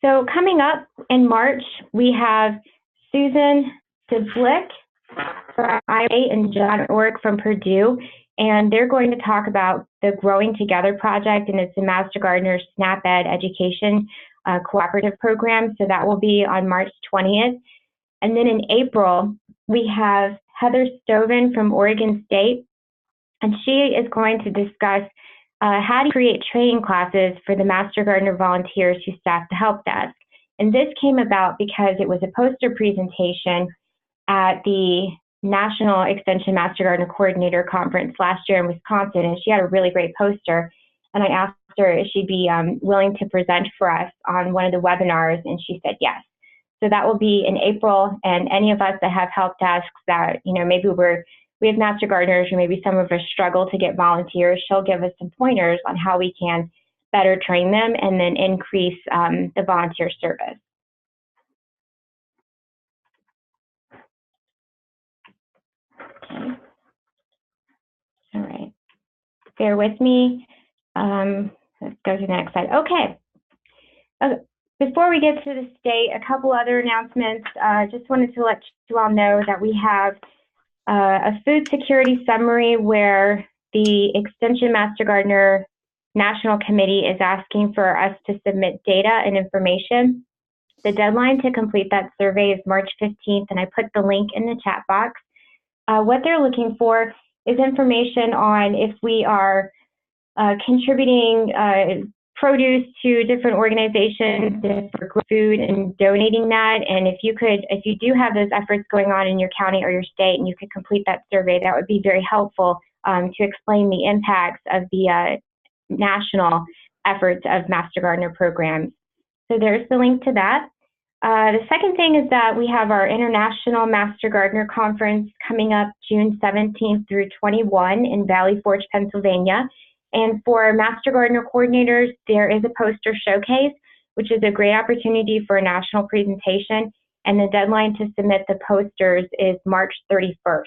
So coming up in March, we have Susan Siblick from IA and John Orrick from Purdue, and they're going to talk about the Growing Together project, and it's a Master Gardener SNAP-Ed education cooperative program. So that will be on March 20th. And then in April, we have Heather Stoven from Oregon State, and she is going to discuss how to create training classes for the Master Gardener volunteers who staff the help desk. And this came about because it was a poster presentation at the National Extension Master Gardener Coordinator Conference last year in Wisconsin, and she had a really great poster. And I asked her if she'd be willing to present for us on one of the webinars, and she said yes. So that will be in April, and any of us that have help desks that, maybe we have Master Gardeners, or maybe some of us struggle to get volunteers, she'll give us some pointers on how we can better train them and then increase the volunteer service. Okay. All right. Bear with me. Let's go to the next slide. Okay. Before we get to the state, a couple other announcements. Just wanted to let you all know that we have a food security summary where the Extension Master Gardener National Committee is asking for us to submit data and information. The deadline to complete that survey is March 15th, and I put the link in the chat box. What they're looking for is information on if we are contributing produce to different organizations for food and donating that. And if you do have those efforts going on in your county or your state, and you could complete that survey, that would be very helpful to explain the impacts of the national efforts of Master Gardener programs. So there's the link to that. The second thing is that we have our International Master Gardener Conference coming up June 17th through 21 in Valley Forge, Pennsylvania. And for Master Gardener coordinators, there is a poster showcase, which is a great opportunity for a national presentation. And the deadline to submit the posters is March 31st.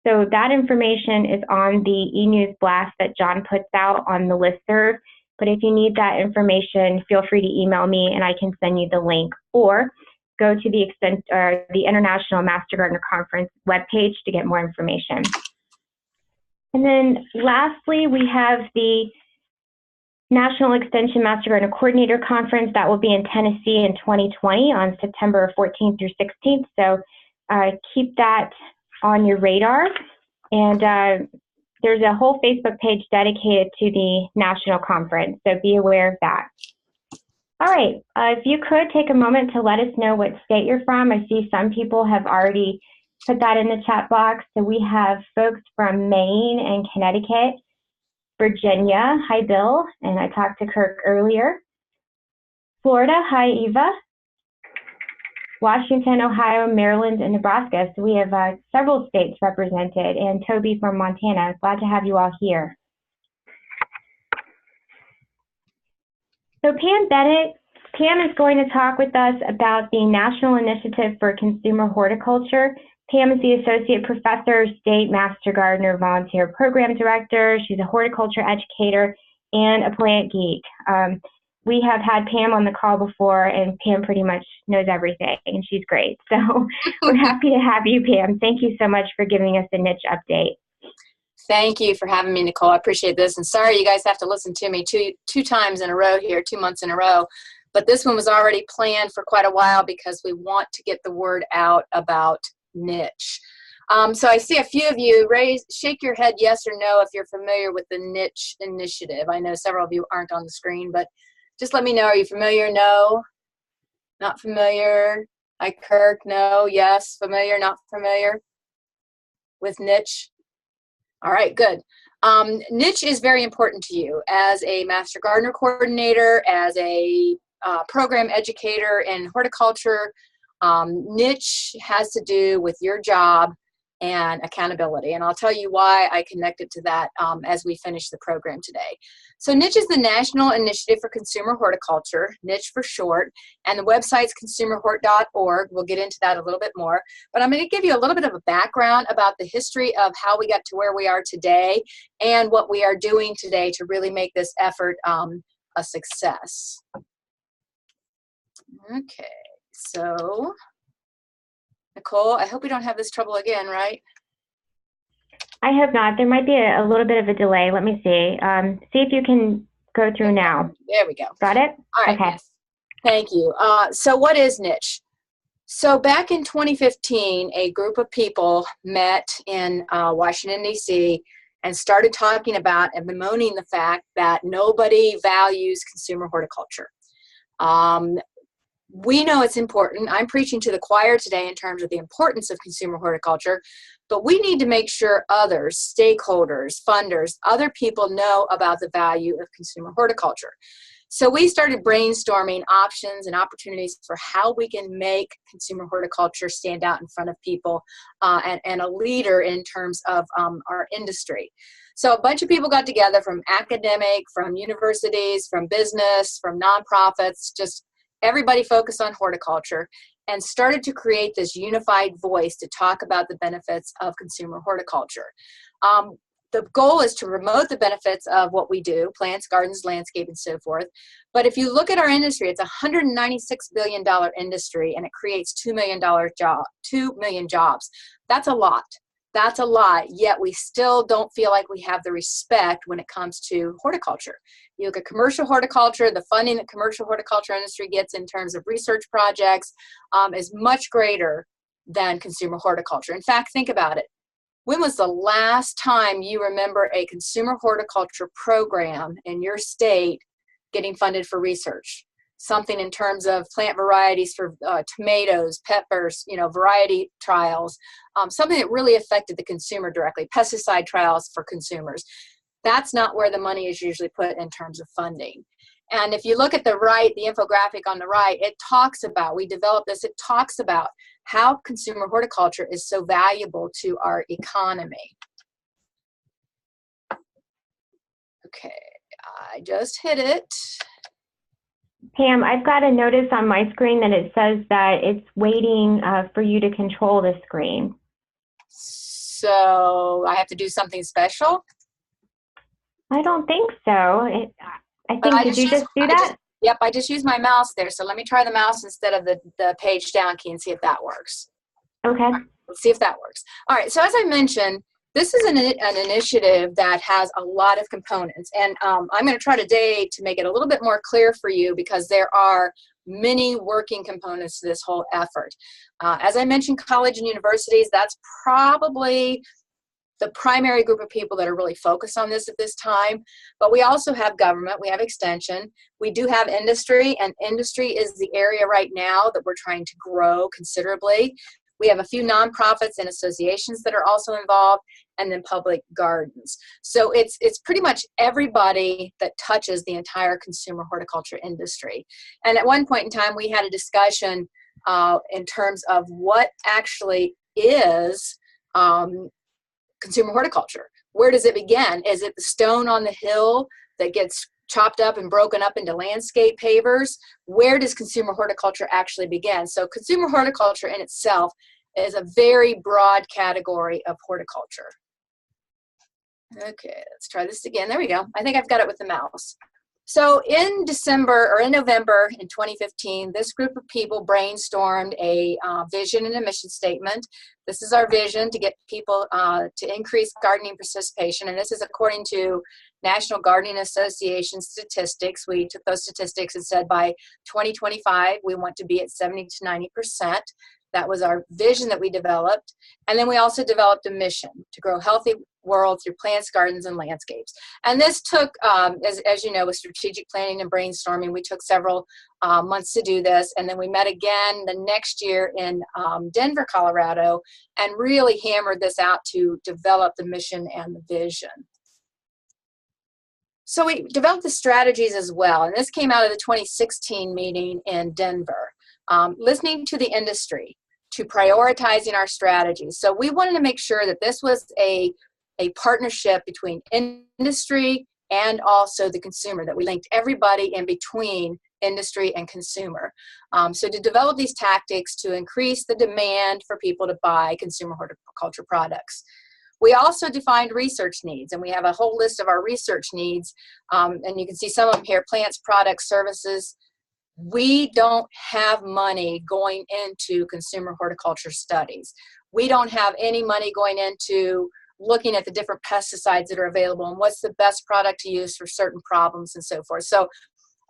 So that information is on the e-news blast that John puts out on the listserv. But if you need that information, feel free to email me and I can send you the link, or go to the International Master Gardener Conference webpage to get more information. And then lastly, we have the National Extension Master Gardener Coordinator Conference that will be in Tennessee in 2020 on September 14th through 16th. So keep that on your radar. And there's a whole Facebook page dedicated to the national conference, so be aware of that. All right, if you could take a moment to let us know what state you're from. I see some people have already put that in the chat box. So we have folks from Maine and Connecticut, Virginia. Hi, Bill. And I talked to Kirk earlier. Florida. Hi, Eva. Washington, Ohio, Maryland, and Nebraska. So we have several states represented. And Toby from Montana. Glad to have you all here. So Pam Bennett. Pam is going to talk with us about the National Initiative for Consumer Horticulture. Pam is the Associate Professor, State Master Gardener Volunteer Program Director. She's a horticulture educator and a plant geek. We have had Pam on the call before, and Pam pretty much knows everything, and she's great. So we're happy to have you, Pam. Thank you so much for giving us a niche update. Thank you for having me, Nicole. I appreciate this. And sorry you guys have to listen to me two times in a row here, 2 months in a row. But this one was already planned for quite a while because we want to get the word out about NICH. So I see a few of you shake your head yes or no if you're familiar with the NICH initiative. I know several of you aren't on the screen, but just let me know. Are you familiar? No? Not familiar? Hi, Kirk. No? Yes? Familiar? Not familiar with NICH? All right, good. NICH is very important to you as a Master Gardener Coordinator, as a program educator in horticulture. NICH has to do with your job and accountability, and I'll tell you why I connected to that as we finish the program today. So NICH is the National Initiative for Consumer Horticulture, NICH for short, and the website's consumerhort.org. We'll get into that a little bit more, but I'm going to give you a little bit of a background about the history of how we got to where we are today and what we are doing today to really make this effort a success. Okay, so Nicole, I hope we don't have this trouble again, right? I hope not. There might be a little bit of a delay. Let me see. See if you can go through now. There we go. Got it? All right. Okay. Yes. Thank you. So what is NICH? So back in 2015, a group of people met in Washington, D.C. and started talking about and bemoaning the fact that nobody values consumer horticulture. We know it's important. I'm preaching to the choir today in terms of the importance of consumer horticulture, but we need to make sure others, stakeholders, funders, other people know about the value of consumer horticulture. So we started brainstorming options and opportunities for how we can make consumer horticulture stand out in front of people and a leader in terms of our industry. So a bunch of people got together from academic, from universities, from business, from nonprofits, just everybody focused on horticulture, and started to create this unified voice to talk about the benefits of consumer horticulture. The goal is to promote the benefits of what we do, plants, gardens, landscape, and so forth. But if you look at our industry, it's a $196 billion industry, and it creates $2 million jobs. That's a lot. That's a lot, yet we still don't feel like we have the respect when it comes to horticulture. You look at commercial horticulture, the funding that commercial horticulture industry gets in terms of research projects is much greater than consumer horticulture. In fact, think about it. When was the last time you remember a consumer horticulture program in your state getting funded for research? Something in terms of plant varieties for tomatoes, peppers, variety trials, something that really affected the consumer directly, pesticide trials for consumers. That's not where the money is usually put in terms of funding. And if you look at the right, the infographic on the right, it talks about, we developed this, it talks about how consumer horticulture is so valuable to our economy. Okay, I just hit it. Pam, I've got a notice on my screen that it says that it's waiting for you to control the screen. So I have to do something special? I don't think so. I think, did you just do that? Yep, I just used my mouse there. So let me try the mouse instead of the page down key and see if that works. Okay. Right, let's see if that works. All right, so as I mentioned, this is an initiative that has a lot of components, and I'm going to try today to make it a little bit more clear for you because there are many working components to this whole effort. As I mentioned, college and universities, that's probably the primary group of people that are really focused on this at this time, but we also have government, we have extension, we do have industry, and industry is the area right now that we're trying to grow considerably. We have a few nonprofits and associations that are also involved, and then public gardens. So it's pretty much everybody that touches the entire consumer horticulture industry. And at one point in time, we had a discussion in terms of what actually is consumer horticulture. Where does it begin? Is it the stone on the hill that gets chopped up and broken up into landscape pavers? Where does consumer horticulture actually begin? So consumer horticulture in itself is a very broad category of horticulture. Okay, let's try this again. There we go. I think I've got it with the mouse. So in November in 2015, this group of people brainstormed a vision and a mission statement. This is our vision to get people to increase gardening participation, and this is according to National Gardening Association statistics. We took those statistics and said by 2025, we want to be at 70 to 90%. That was our vision that we developed. And then we also developed a mission to grow healthy world through plants, gardens, and landscapes. And this took, as you know, with strategic planning and brainstorming, we took several months to do this. And then we met again the next year in Denver, Colorado, and really hammered this out to develop the mission and the vision. So we developed the strategies as well. And this came out of the 2016 meeting in Denver, listening to the industry, to prioritizing our strategies. So we wanted to make sure that this was a partnership between industry and also the consumer, that we linked everybody in between industry and consumer. So to develop these tactics to increase the demand for people to buy consumer horticulture products. We also defined research needs, and we have a whole list of our research needs, and you can see some of them here: plants, products, services, we don't have money going into consumer horticulture studies. We don't have any money going into looking at the different pesticides that are available and what's the best product to use for certain problems and so forth. So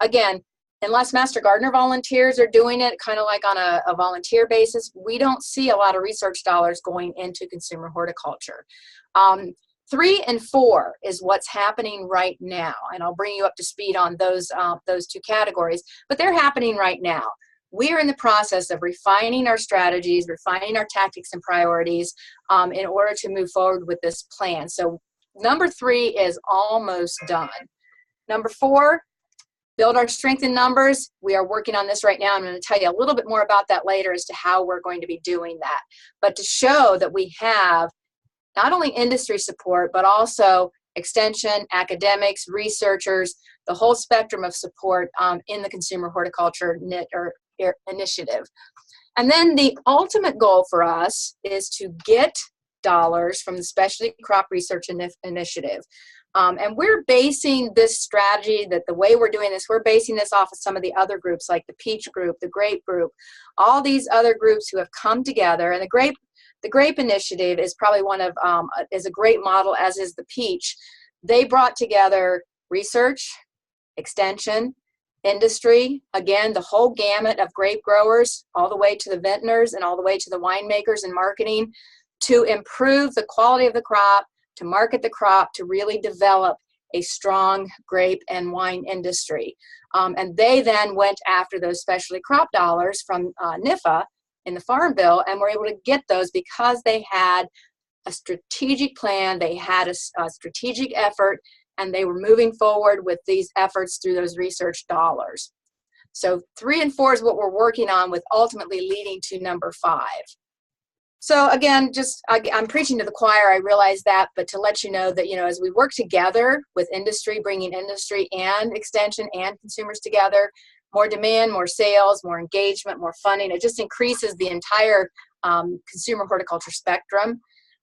again, unless Master Gardener volunteers are doing it kind of like on a volunteer basis, we don't see a lot of research dollars going into consumer horticulture. 3 and 4 is what's happening right now, and I'll bring you up to speed on those two categories, but they're happening right now. We are in the process of refining our strategies, refining our tactics and priorities in order to move forward with this plan. So number 3 is almost done. Number 4, build our strength in numbers. We are working on this right now. I'm going to tell you a little bit more about that later as to how we're going to be doing that. But to show that we have not only industry support, but also extension, academics, researchers, the whole spectrum of support in the consumer horticulture initiative. And then the ultimate goal for us is to get dollars from the Specialty Crop Research Initiative. And we're basing this strategy, that the way we're doing this, we're basing this off of some of the other groups like the peach group, the grape group, all these other groups who have come together. And the grape initiative is probably is a great model, as is the peach. They brought together research, extension, industry, again, the whole gamut of grape growers, all the way to the vintners and all the way to the winemakers and marketing, to improve the quality of the crop, to market the crop, to really develop a strong grape and wine industry. And they then went after those specialty crop dollars from NIFA in the Farm Bill, and were able to get those because they had a strategic plan, they had a strategic effort, and they were moving forward with these efforts through those research dollars. So 3 and 4 is what we're working on, with ultimately leading to number 5. So again, I'm preaching to the choir, I realize that, but to let you know that, as we work together with industry, bringing industry and extension and consumers together, more demand, more sales, more engagement, more funding, it just increases the entire consumer horticulture spectrum.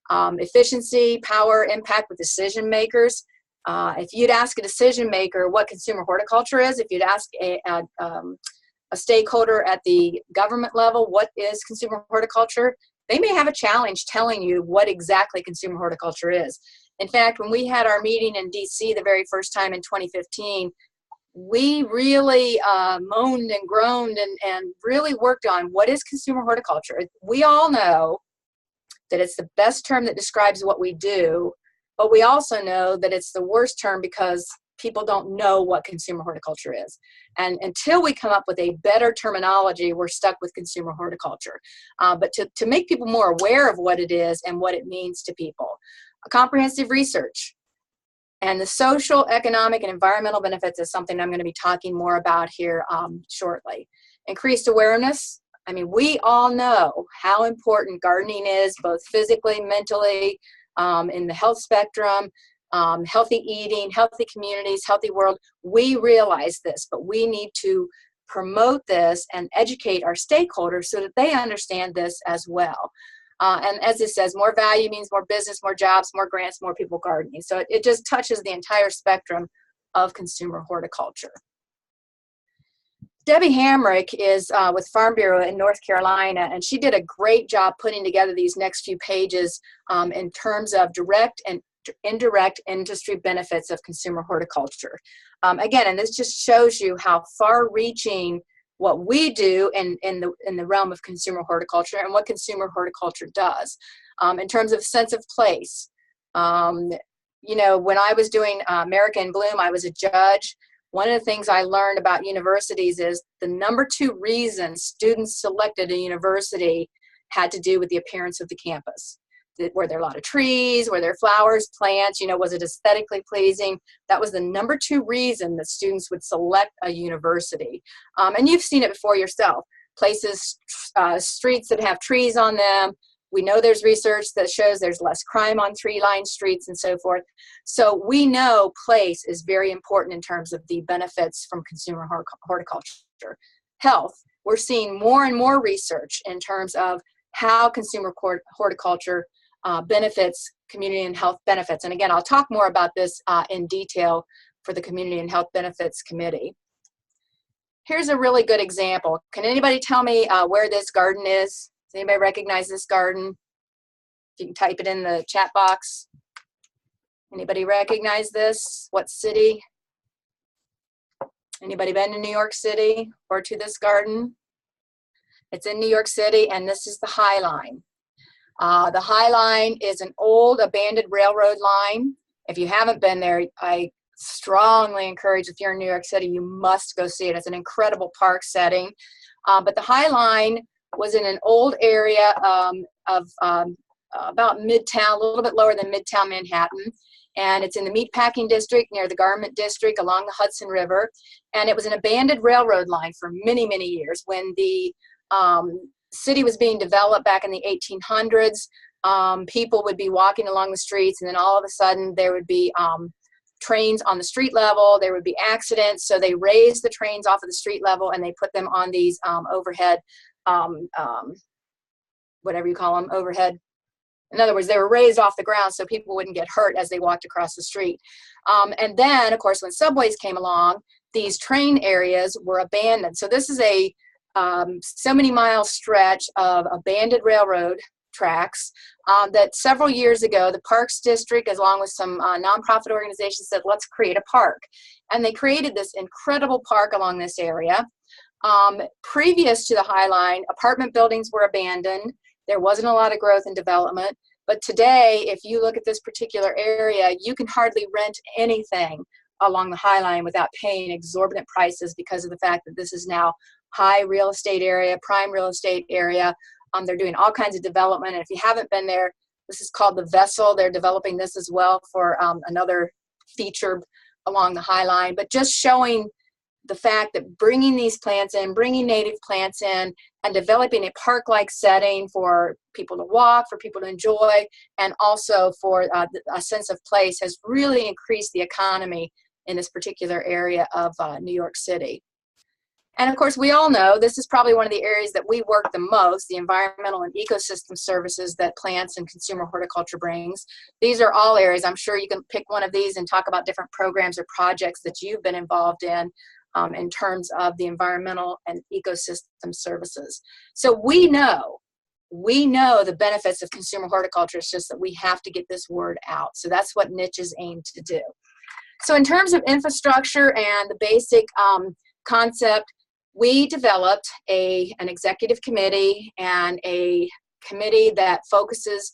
Efficiency, power, impact with decision makers. If you'd ask a decision maker what consumer horticulture is, if you'd ask a stakeholder at the government level what is consumer horticulture, they may have a challenge telling you what exactly consumer horticulture is. In fact, when we had our meeting in DC the very first time in 2015, we really moaned and groaned and really worked on what is consumer horticulture. We all know that it's the best term that describes what we do, but we also know that it's the worst term because people don't know what consumer horticulture is. And until we come up with a better terminology, we're stuck with consumer horticulture. But to make people more aware of what it is and what it means to people, a comprehensive research. And the social, economic, and environmental benefits is something I'm going to be talking more about here shortly. Increased awareness. I mean, we all know how important gardening is, both physically, mentally, in the health spectrum, healthy eating, healthy communities, healthy world. We realize this, but we need to promote this and educate our stakeholders so that they understand this as well. And as it says, more value means more business, more jobs, more grants, more people gardening. So it just touches the entire spectrum of consumer horticulture. Debbie Hamrick is with Farm Bureau in North Carolina, and she did a great job putting together these next few pages in terms of direct and indirect industry benefits of consumer horticulture. Again, and this just shows you how far-reaching what we do in the realm of consumer horticulture and what consumer horticulture does. In terms of sense of place, when I was doing America in Bloom, I was a judge. One of the things I learned about universities is the number 2 reason students selected a university had to do with the appearance of the campus. Were there a lot of trees? Were there flowers, plants? Was it aesthetically pleasing? That was the number 2 reason that students would select a university. And you've seen it before yourself. Places, streets that have trees on them. We know there's research that shows there's less crime on tree-lined streets and so forth. So we know place is very important in terms of the benefits from consumer horticulture. Health, we're seeing more and more research in terms of how consumer horticulture benefits community and health benefits. And again, I'll talk more about this in detail for the Community and Health Benefits Committee. here's a really good example. Can anybody tell me where this garden is? Does anybody recognize this garden? If you can type it in the chat box. Anybody recognize this? What city? Anybody been to New York City or to this garden? It's in New York City, and this is the High Line. The High Line is an old abandoned railroad line. If you haven't been there, I strongly encourage, if you're in New York City, you must go see it. It's an incredible park setting. But the High Line was in an old area of about Midtown, a little bit lower than Midtown Manhattan. And it's in the meatpacking district near the garment district along the Hudson River. And it was an abandoned railroad line for many, many years. When the city was being developed back in the 1800s, people would be walking along the streets, and then all of a sudden there would be trains on the street level. There would be accidents. So they raised the trains off of the street level and they put them on these overhead, whatever you call them, overhead. In other words, they were raised off the ground so people wouldn't get hurt as they walked across the street. And then, of course, when subways came along, these train areas were abandoned. So this is a so many mile stretch of abandoned railroad tracks that several years ago, the Parks District, along with some nonprofit organizations, said, let's create a park. And they created this incredible park along this area. Previous to the High Line, apartment buildings were abandoned. There wasn't a lot of growth and development. But today, if you look at this particular area, you can hardly rent anything along the High Line without paying exorbitant prices because of the fact that this is now high real estate area, prime real estate area. They're doing all kinds of development. And if you haven't been there, this is called the Vessel. They're developing this as well for another feature along the High Line. But just showing the fact that bringing these plants in, bringing native plants in, and developing a park-like setting for people to walk, for people to enjoy, and also for a sense of place has really increased the economy in this particular area of New York City. And of course, we all know this is probably one of the areas that we work the most, the environmental and ecosystem services that plants and consumer horticulture brings. These are all areas. I'm sure you can pick one of these and talk about different programs or projects that you've been involved in terms of the environmental and ecosystem services. So we know the benefits of consumer horticulture. It's just that we have to get this word out. So that's what NICH is aimed to do. So in terms of infrastructure and the basic concept, we developed an executive committee and a committee that focuses,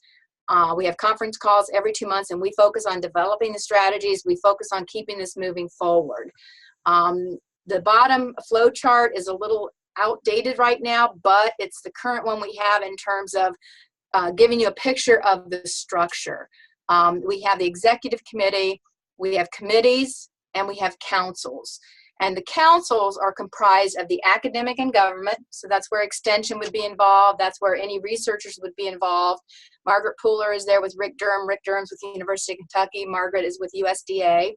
we have conference calls every 2 months, and we focus on developing the strategies. We focus on keeping this moving forward. The bottom flow chart is a little outdated right now, but it's the current one we have in terms of giving you a picture of the structure. We have the executive committee, we have committees, and we have councils. And the councils are comprised of the academic and government. So that's where extension would be involved. That's where any researchers would be involved. Margaret Pooler is there with Rick Durham. Rick Durham's with the University of Kentucky. Margaret is with USDA.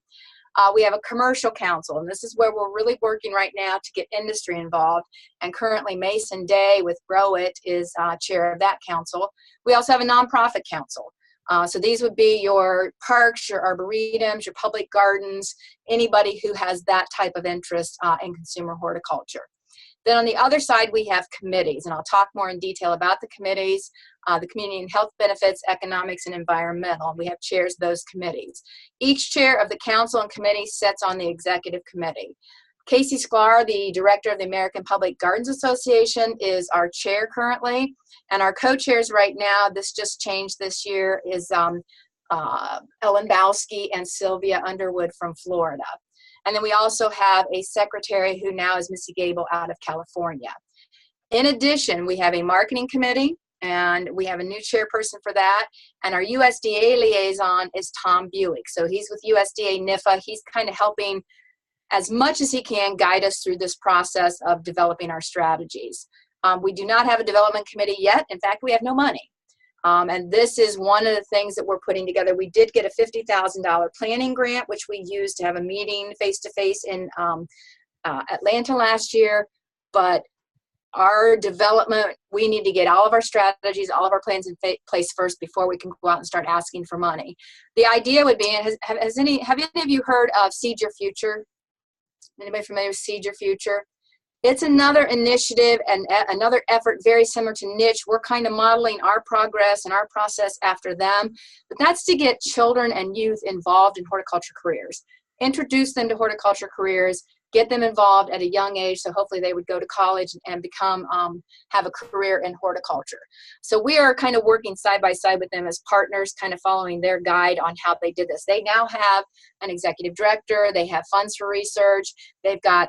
We have a commercial council, and this is where we're really working right now to get industry involved. And currently Mason Day with Grow It is chair of that council. We also have a nonprofit council. So these would be your parks, your arboretums, your public gardens, anybody who has that type of interest in consumer horticulture. Then on the other side, we have committees, and I'll talk more in detail about the committees, the community and health benefits, economics, and environmental. We have chairs of those committees. Each chair of the council and committee sits on the executive committee. Casey Sklar, the director of the American Public Gardens Association, is our chair currently. And our co-chairs right now, this just changed this year, is Ellen Bowski and Sylvia Underwood from Florida. And then we also have a secretary who now is Missy Gable out of California. In addition, we have a marketing committee, and we have a new chairperson for that. And our USDA liaison is Tom Buick. So he's with USDA NIFA. He's kind of helping as much as he can guide us through this process of developing our strategies. We do not have a development committee yet. In fact, we have no money. And this is one of the things that we're putting together. We did get a $50,000 planning grant, which we used to have a meeting face-to-face in Atlanta last year. But our development, we need to get all of our strategies, all of our plans in place first before we can go out and start asking for money. The idea would be, have any of you heard of Seed Your Future? Anybody familiar with Seed Your Future? It's another initiative and another effort very similar to NICH. We're kind of modeling our progress and our process after them, but that's to get children and youth involved in horticulture careers. Introduce them to horticulture careers, get them involved at a young age, so hopefully they would go to college and become, have a career in horticulture. So we are kind of working side by side with them as partners, kind of following their guide on how they did this. They now have an executive director, they have funds for research, they've got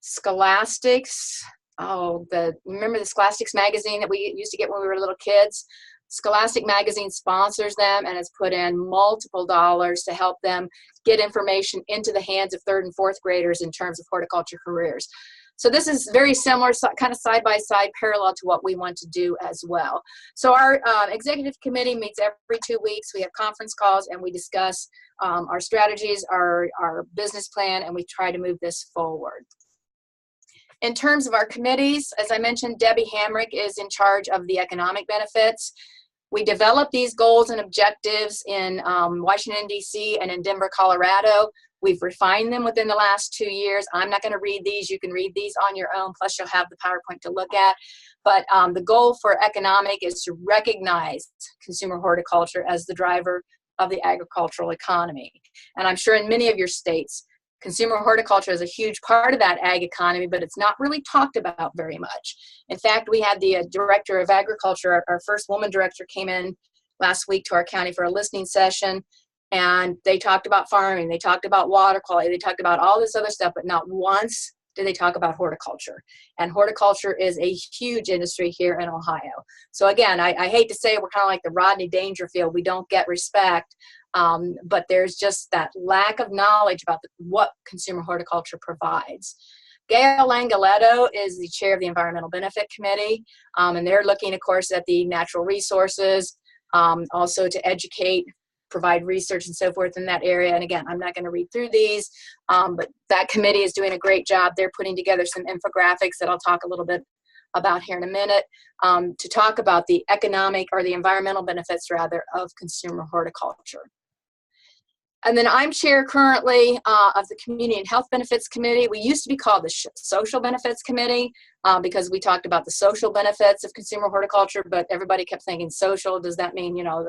Scholastics, remember the Scholastics magazine that we used to get when we were little kids? Scholastic magazine sponsors them and has put in multiple dollars to help them get information into the hands of 3rd and 4th graders in terms of horticulture careers. So this is very similar, kind of side by side, parallel to what we want to do as well. So our executive committee meets every 2 weeks. We have conference calls and we discuss our strategies, our business plan, and we try to move this forward. In terms of our committees, as I mentioned, Debbie Hamrick is in charge of the economic benefits. We developed these goals and objectives in Washington, D.C. and in Denver, Colorado. We've refined them within the last 2 years. I'm not going to read these. You can read these on your own, plus you'll have the PowerPoint to look at. But the goal for economic is to recognize consumer horticulture as the driver of the agricultural economy. And I'm sure in many of your states, consumer horticulture is a huge part of that ag economy, but it's not really talked about very much. In fact, we had the director of agriculture, our first woman director, came in last week to our county for a listening session, and they talked about farming, they talked about water quality, they talked about all this other stuff, but not once did they talk about horticulture. And horticulture is a huge industry here in Ohio. So again, I hate to say we're kind of like the Rodney Dangerfield. We don't get respect. But there's just that lack of knowledge about what consumer horticulture provides. Gail Langoletto is the chair of the Environmental Benefit Committee, and they're looking, of course, at the natural resources, also to educate, provide research and so forth in that area. And again, I'm not going to read through these, but that committee is doing a great job. They're putting together some infographics that I'll talk a little bit about here in a minute, to talk about the economic or the environmental benefits, rather, of consumer horticulture. And then I'm chair currently of the Community and Health Benefits Committee. We used to be called the Social Benefits Committee because we talked about the social benefits of consumer horticulture, but everybody kept thinking social. Does that mean, you know,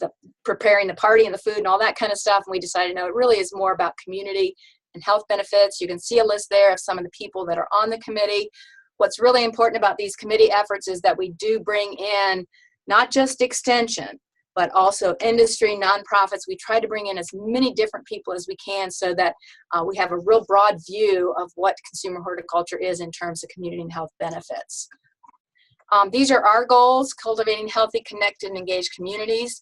the preparing the party and the food and all that kind of stuff? And we decided, no, it really is more about community and health benefits. You can see a list there of some of the people that are on the committee. What's really important about these committee efforts is that we do bring in not just extension, but also industry, nonprofits. We try to bring in as many different people as we can so that we have a real broad view of what consumer horticulture is in terms of community and health benefits. These are our goals: cultivating healthy, connected, and engaged communities.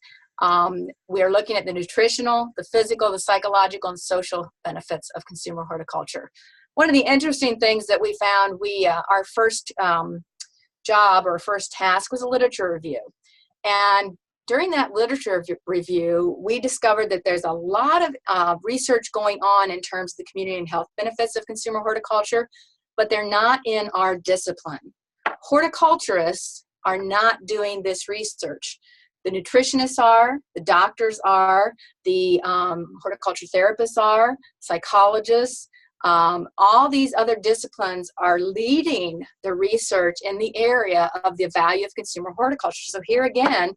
We are looking at the nutritional, the physical, the psychological, and social benefits of consumer horticulture. One of the interesting things that we found, our first job or first task was a literature review. And during that literature review, we discovered that there's a lot of research going on in terms of the community and health benefits of consumer horticulture, but they're not in our discipline. Horticulturists are not doing this research. The nutritionists are, the doctors are, the horticulture therapists are, psychologists. All these other disciplines are leading the research in the area of the value of consumer horticulture. So here again,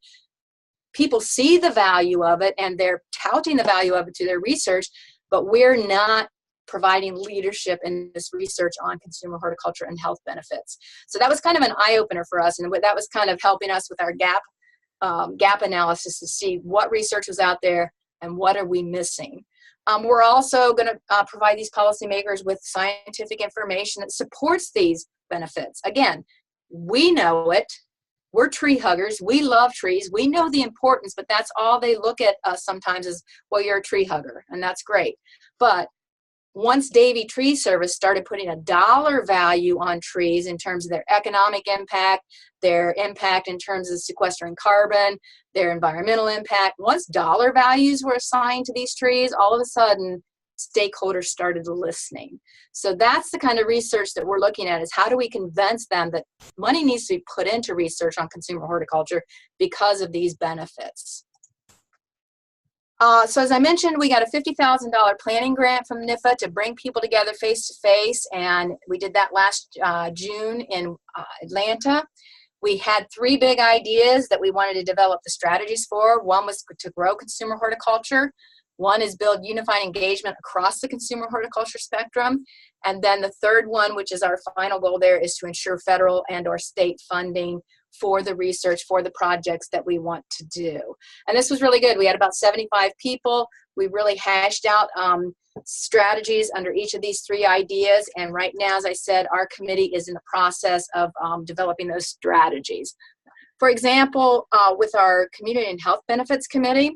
people see the value of it and they're touting the value of it to their research, but we're not providing leadership in this research on consumer horticulture and health benefits. So that was kind of an eye-opener for us, and that was kind of helping us with our gap analysis to see what research was out there and what are we missing. We're also going to provide these policymakers with scientific information that supports these benefits. Again, we know it. We're tree huggers. We love trees. We know the importance, but that's all they look at us sometimes is, well, you're a tree hugger, and that's great. But once Davey Tree Service started putting a dollar value on trees in terms of their economic impact, their impact in terms of sequestering carbon, their environmental impact, once dollar values were assigned to these trees, all of a sudden stakeholders started listening. So that's the kind of research that we're looking at, is how do we convince them that money needs to be put into research on consumer horticulture because of these benefits. So as I mentioned, we got a $50,000 planning grant from NIFA to bring people together face-to-face, and we did that last June in Atlanta. We had 3 big ideas that we wanted to develop the strategies for. One was to grow consumer horticulture. One is build unified engagement across the consumer horticulture spectrum. And then the third one, which is our final goal there, is to ensure federal and/or state funding for the research, for the projects that we want to do. And this was really good. We had about 75 people. We really hashed out strategies under each of these 3 ideas. And right now, as I said, our committee is in the process of developing those strategies. For example, with our Community and Health Benefits Committee,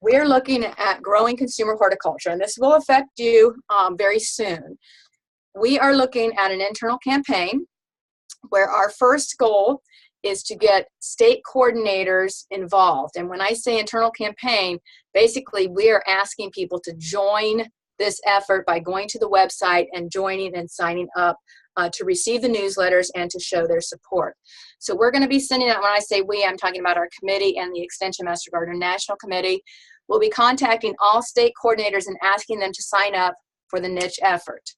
we're looking at growing consumer horticulture, and this will affect you very soon. We are looking at an internal campaign where our first goal is to get state coordinators involved. And when I say internal campaign, basically we are asking people to join this effort by going to the website and joining and signing up to receive the newsletters and to show their support. So we're going to be sending out, when I say we, I'm talking about our committee and the Extension Master Gardener National Committee. We'll be contacting all state coordinators and asking them to sign up for the NICH effort.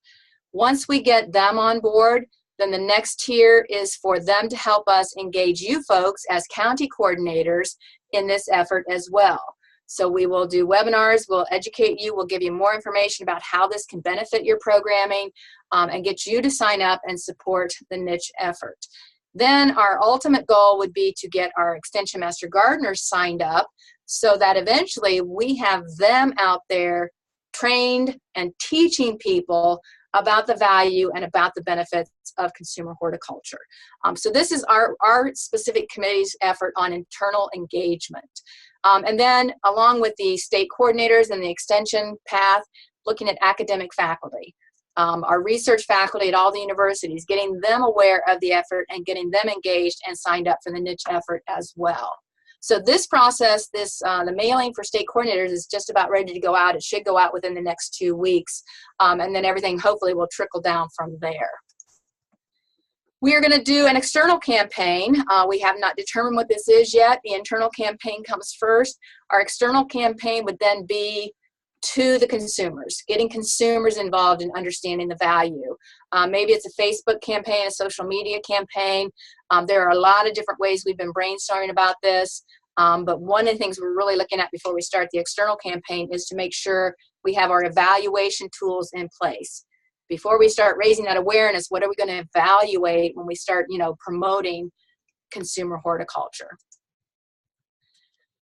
Once we get them on board, then the next tier is for them to help us engage you folks as county coordinators in this effort as well. So we will do webinars, we'll educate you, we'll give you more information about how this can benefit your programming and get you to sign up and support the NICH effort. Then our ultimate goal would be to get our Extension Master Gardeners signed up so that eventually we have them out there trained and teaching people about the value and about the benefits of consumer horticulture. So this is our specific committee's effort on internal engagement. And then along with the state coordinators and the extension path, looking at academic faculty. Our research faculty at all the universities, getting them aware of the effort and getting them engaged and signed up for the NICH effort as well. So this process, the mailing for state coordinators is just about ready to go out. It should go out within the next 2 weeks, and then everything hopefully will trickle down from there. We are going to do an external campaign. We have not determined what this is yet. The internal campaign comes first. Our external campaign would then be to the consumers, getting consumers involved in understanding the value. Maybe it's a Facebook campaign, a social media campaign. There are a lot of different ways we've been brainstorming about this, but one of the things we're really looking at before we start the external campaign is to make sure we have our evaluation tools in place. Before we start raising that awareness, what are we going to evaluate when we start, promoting consumer horticulture?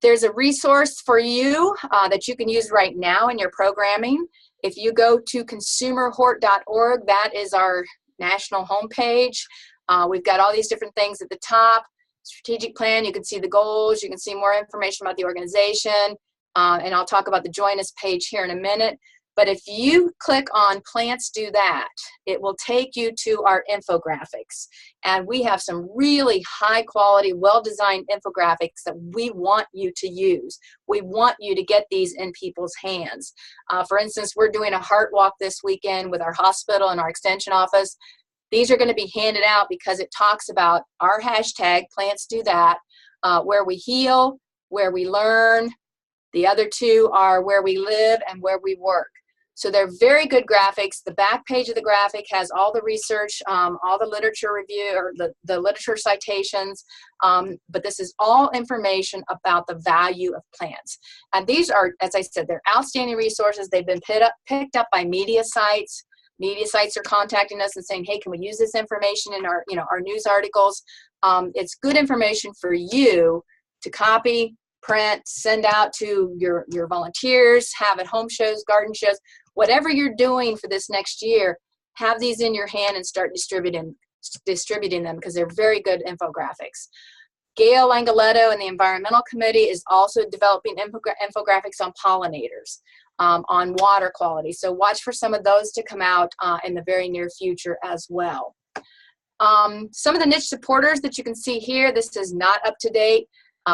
There's a resource for you that you can use right now in your programming. If you go to consumerhort.org, that is our national homepage. We've got all these different things at the top. Strategic plan, you can see the goals, you can see more information about the organization, and I'll talk about the Join Us page here in a minute. But if you click on Plants Do That, it will take you to our infographics. And we have some really high quality, well-designed infographics that we want you to use. We want you to get these in people's hands. For instance, we're doing a heart walk this weekend with our hospital and our extension office. These are going to be handed out because it talks about our hashtag, Plants Do That, where we heal, where we learn. The other 2 are where we live and where we work. So they're very good graphics. The back page of the graphic has all the research, all the literature review, or the literature citations, but this is all information about the value of plants. And these are, as I said, they're outstanding resources. They've been picked up by media sites. Media sites are contacting us and saying, hey, can we use this information in our, our news articles? It's good information for you to copy, print, send out to your volunteers, have at home shows, garden shows, whatever you're doing for this next year, have these in your hand and start distributing them because they're very good infographics. Gail Langoletto and the Environmental Committee is also developing infographics on pollinators, on water quality. So watch for some of those to come out in the very near future as well. Some of the niche supporters that you can see here, this is not up to date.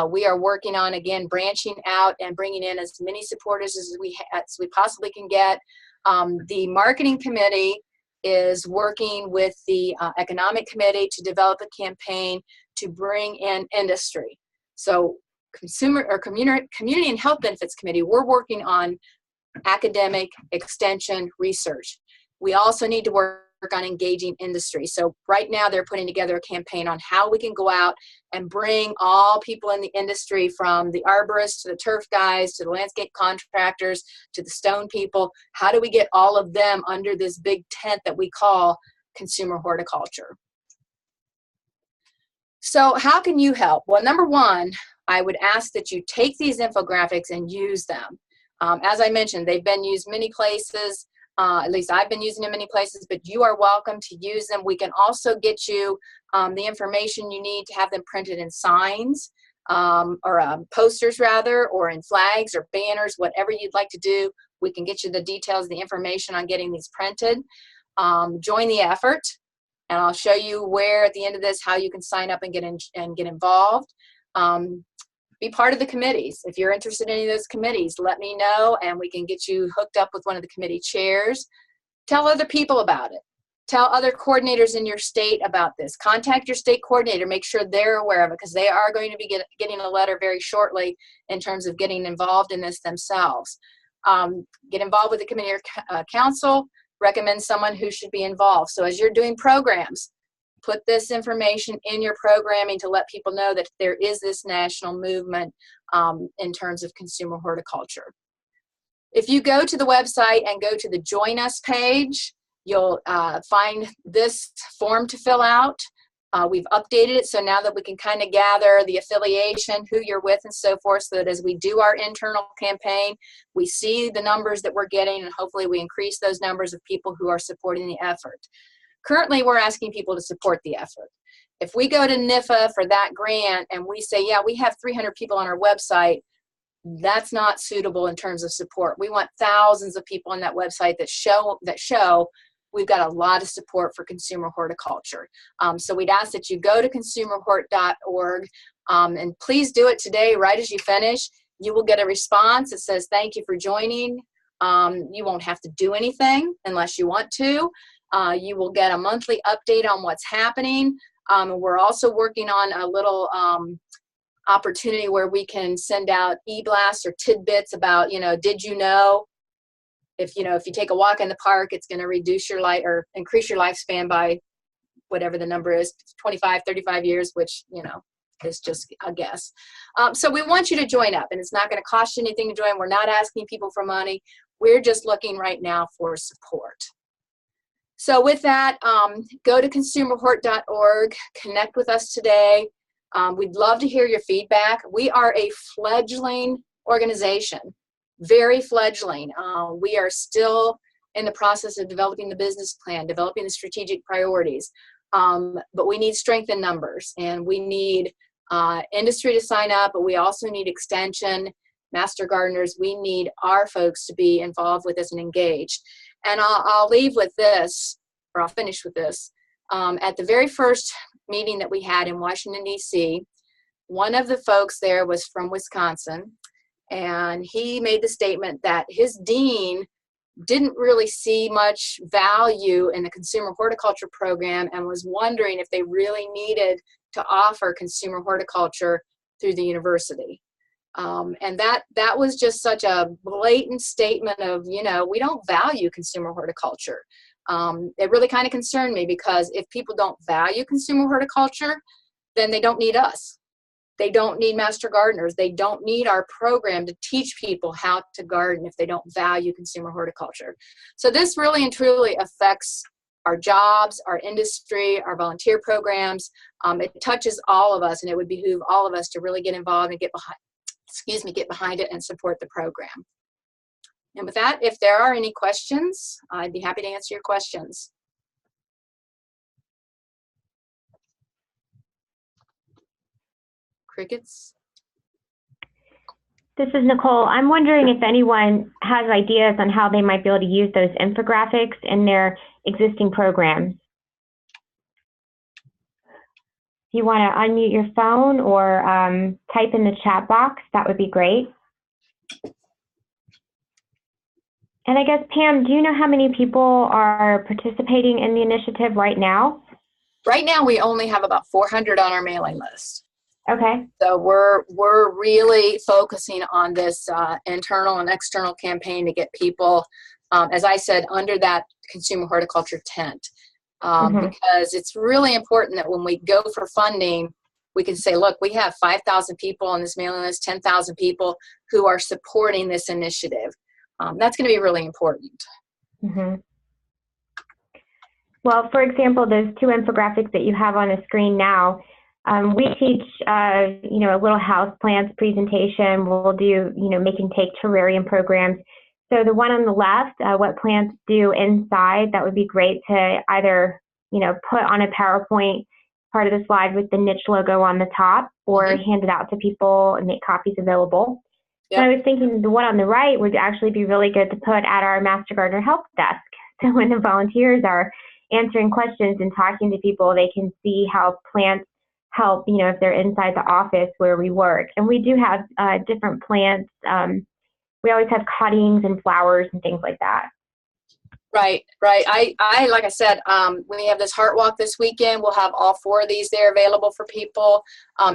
We are working on, again, branching out and bringing in as many supporters as we possibly can get. The marketing committee is working with the economic committee to develop a campaign to bring in industry. So Community and Health Benefits Committee, we're working on academic extension research. We also need to work on engaging industry. So right now they're putting together a campaign on how we can go out and bring all people in the industry, from the arborists to the turf guys to the landscape contractors to the stone people. How do we get all of them under this big tent that we call consumer horticulture? So how can you help? Well, number one, I would ask that you take these infographics and use them. As I mentioned, they've been used many places. At least I've been using them many places, but you are welcome to use them. We can also get you the information you need to have them printed in signs, or posters rather, or in flags or banners, whatever you'd like to do. We can get you the details, the information on getting these printed. Join the effort, and I'll show you where at the end of this how you can sign up and get involved. Be part of the committees. If you're interested in any of those committees, let me know and we can get you hooked up with one of the committee chairs. Tell other people about it. Tell other coordinators in your state about this. Contact your state coordinator. Make sure they're aware of it, because they are going to be getting a letter very shortly in terms of getting involved in this themselves. Get involved with the committee or council. Recommend someone who should be involved. So as you're doing programs, put this information in your programming to let people know that there is this national movement in terms of consumer horticulture. If you go to the website and go to the Join Us page, you'll find this form to fill out. We've updated it so now that we can kind of gather the affiliation, who you're with and so forth, so that as we do our internal campaign, we see the numbers that we're getting, and hopefully we increase those numbers of people who are supporting the effort. Currently, we're asking people to support the effort. If we go to NIFA for that grant and we say, yeah, we have 300 people on our website, that's not suitable in terms of support. We want thousands of people on that website that show we've got a lot of support for consumer horticulture. So we'd ask that you go to consumerhort.org and please do it today, right as you finish. You will get a response that says, thank you for joining. You won't have to do anything unless you want to. You will get a monthly update on what's happening. We're also working on a little opportunity where we can send out e-blasts or tidbits about, did you know? If you take a walk in the park, it's going to reduce your life or increase your lifespan by whatever the number is, 25, 35 years, which, is just a guess. So we want you to join up, and it's not going to cost you anything to join. We're not asking people for money. We're just looking right now for support. So with that, go to consumerhort.org, connect with us today. We'd love to hear your feedback. We are a fledgling organization. Very fledgling. We are still in the process of developing the business plan, developing the strategic priorities, but we need strength in numbers, and we need industry to sign up, but we also need extension, master gardeners. We need our folks to be involved with us and engaged. And I'll leave with this, or I'll finish with this. At the very first meeting that we had in Washington, D.C., one of the folks there was from Wisconsin, and he made the statement that his dean didn't really see much value in the consumer horticulture program and was wondering if they really needed to offer consumer horticulture through the university. And that was just such a blatant statement of, we don't value consumer horticulture. It really kind of concerned me, because if people don't value consumer horticulture, then they don't need us. They don't need master gardeners. They don't need our program to teach people how to garden if they don't value consumer horticulture. So this really and truly affects our jobs, our industry, our volunteer programs. It touches all of us, and it would behoove all of us to really get involved and get behind it and support the program. And with that, if there are any questions, I'd be happy to answer your questions. Crickets? This is Nicole. I'm wondering if anyone has ideas on how they might be able to use those infographics in their existing programs. If you want to unmute your phone or type in the chat box, that would be great. And I guess, Pam, do you know how many people are participating in the initiative right now? Right now, we only have about 400 on our mailing list. Okay. So we're really focusing on this internal and external campaign to get people, as I said, under that consumer horticulture tent, because it's really important that when we go for funding, we can say, look, we have 5,000 people on this mailing list, 10,000 people who are supporting this initiative. That's going to be really important. Well, for example, those two infographics that you have on the screen now, we teach, you know, a little house plants presentation. We'll do, you know, make and take terrarium programs. So the one on the left, what plants do inside, that would be great to either, you know, put on a PowerPoint part of the slide with the NICH logo on the top, or hand it out to people and make copies available. Yep. So I was thinking the one on the right would actually be really good to put at our Master Gardener Help Desk. So when the volunteers are answering questions and talking to people, they can see how plants help, you know, if they're inside the office where we work. And we do have different plants. We always have cuttings and flowers and things like that. Right. I like I said, we have this Heart Walk this weekend. We'll have all 4 of these there available for people.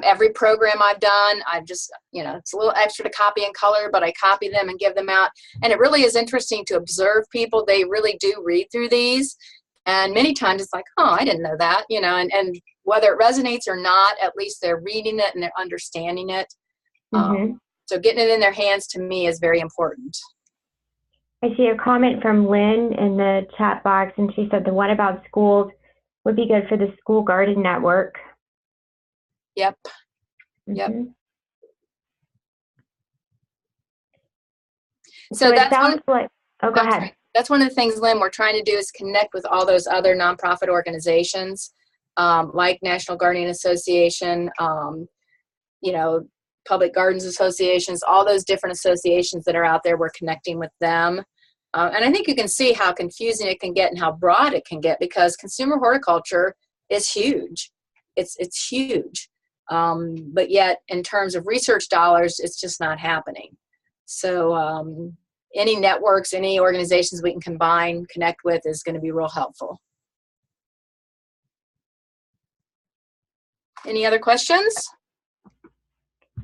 Every program I've done, I've just, you know, it's a little extra to copy in color, but I copy them and give them out. And it really is interesting to observe people. They really do read through these. And many times it's like, oh, I didn't know that, you know, and whether it resonates or not, at least they're reading it and they're understanding it. So getting it in their hands to me is very important. I see a comment from Lynn in the chat box, and she said the one about schools would be good for the School Garden Network. Yep. So it sounds like, oh, go ahead. Sorry. That's one of the things, Lynn, we're trying to do is connect with all those other nonprofit organizations, like National Gardening Association, you know, Public Gardens Associations, all those different associations that are out there. We're connecting with them. And I think you can see how confusing it can get and how broad it can get, because consumer horticulture is huge. It's huge. But yet, in terms of research dollars, it's just not happening. So any networks, any organizations we can combine, connect with is going to be real helpful. Any other questions?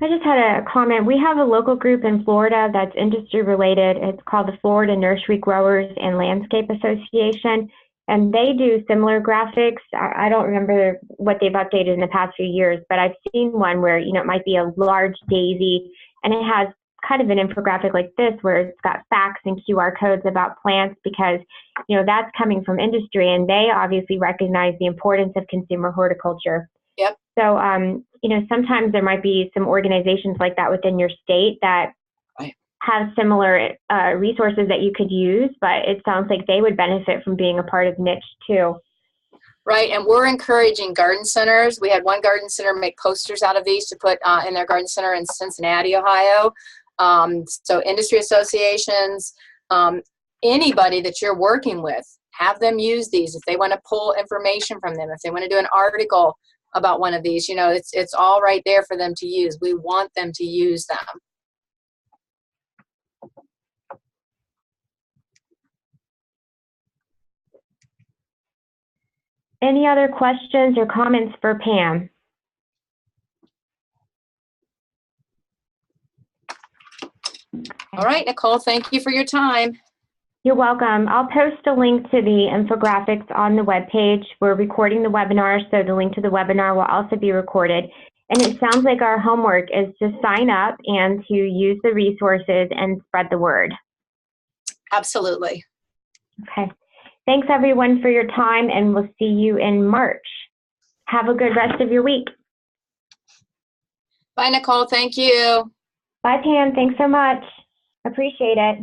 I just had a comment. We have a local group in Florida that's industry related. It's called the Florida Nursery Growers and Landscape Association, and they do similar graphics. I don't remember what they've updated in the past few years, but I've seen one where, you know, it might be a large daisy and it has kind of an infographic like this where it's got facts and QR codes about plants, because, you know, that's coming from industry and they obviously recognize the importance of consumer horticulture. Yep. So, you know, sometimes there might be some organizations like that within your state that have similar resources that you could use, but it sounds like they would benefit from being a part of NICH too. Right, and we're encouraging garden centers. We had one garden center make posters out of these to put in their garden center in Cincinnati, Ohio. So industry associations, anybody that you're working with, have them use these. If they want to pull information from them, if they want to do an article about one of these, you know, it's all right there for them to use. We want them to use them. Any other questions or comments for Pam? All right, Nicole, thank you for your time. You're welcome. I'll post a link to the infographics on the webpage. We're recording the webinar, so the link to the webinar will also be recorded. And it sounds like our homework is to sign up and to use the resources and spread the word. Absolutely. Okay. Thanks everyone for your time, and we'll see you in March. Have a good rest of your week. Bye, Nicole. Thank you. Bye, Pam. Thanks so much. Appreciate it.